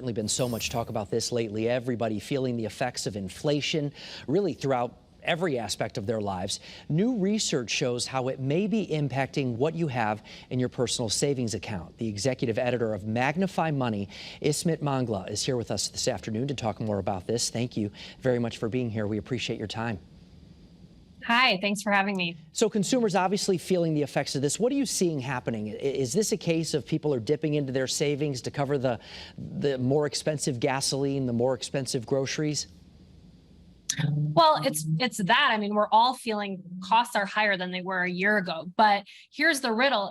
Certainly been so much talk about this lately. Everybody feeling the effects of inflation really throughout every aspect of their lives. New research shows how it may be impacting what you have in your personal savings account. The executive editor of MAGNIFYMONEY, ISMAT MANGLA, is here with us this afternoon to talk more about this. Thank you very much for being here. We appreciate your time. Hi, thanks for having me. So consumers obviously feeling the effects of this. What are you seeing happening? Is this a case of people are dipping into their savings to cover the more expensive gasoline, the more expensive groceries? Well, it's that. I mean, we're all feeling costs are higher than they were a year ago. But here's the riddle.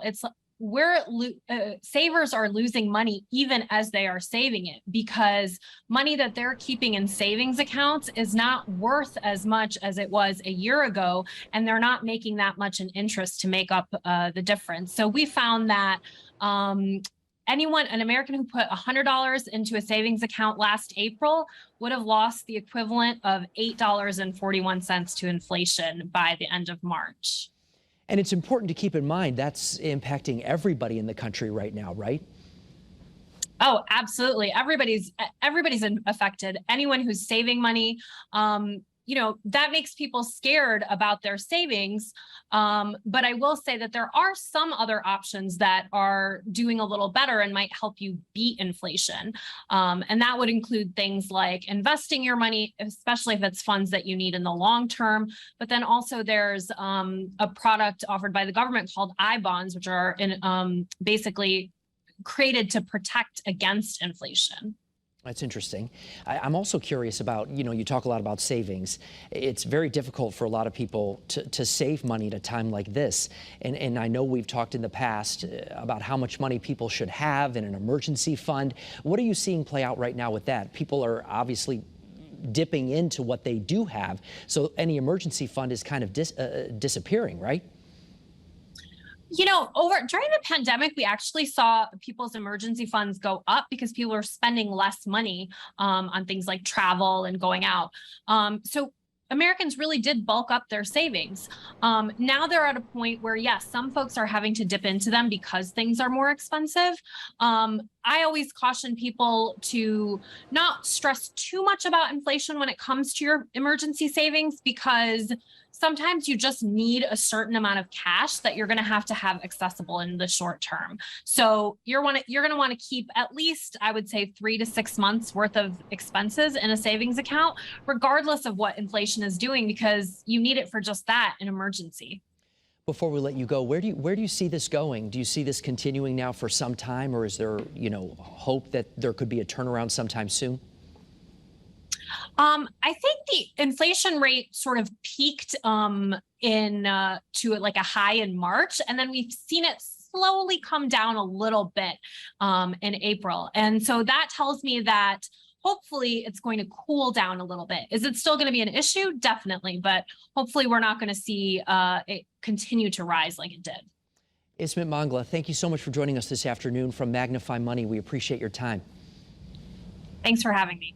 Savers are losing money even as they are saving it, because money that they're keeping in savings accounts is not worth as much as it was a year ago, and they're not making that much in interest to make up the difference. So we found that an American who put $100 into a savings account last April would have lost the equivalent of $8.41 to inflation by the end of March. And it's important to keep in mind that's impacting everybody in the country right now, right? Oh, absolutely. Everybody's affected. Anyone who's saving money, that makes people scared about their savings. But I will say that there are some other options that are doing a little better and might help you beat inflation. And that would include things like investing your money, especially if it's funds that you need in the long term. But then also there's a product offered by the government called I-bonds, which are basically created to protect against inflation. That's interesting. I'm also curious about, you talk a lot about savings. It's very difficult for a lot of people to save money at a time like this. And I know we've talked in the past about how much money people should have in an emergency fund. What are you seeing play out right now with that? People are obviously dipping into what they do have. So any emergency fund is kind of disappearing, right? During the pandemic, we actually saw people's emergency funds go up because people are spending less money on things like travel and going out. So Americans really did bulk up their savings. Now they're at a point where, yes, some folks are having to dip into them because things are more expensive. I always caution people to not stress too much about inflation when it comes to your emergency savings, because sometimes you just need a certain amount of cash that you're going to have accessible in the short term. So you're going to want to keep at least, I would say, 3 to 6 months worth of expenses in a savings account, regardless of what inflation is doing, because you need it for just that, an emergency. Before we let you go, where do you see this going? Do you see this continuing now for some time, or is there, hope that there could be a turnaround sometime soon? I think the inflation rate sort of peaked to like a high in March, and then we've seen it slowly come down a little bit in April. And so that tells me that hopefully it's going to cool down a little bit. Is it still going to be an issue? Definitely. But hopefully we're not going to see it continue to rise like it did. ISMAT MANGLA, thank you so much for joining us this afternoon from MAGNIFYMONEY. We appreciate your time. Thanks for having me.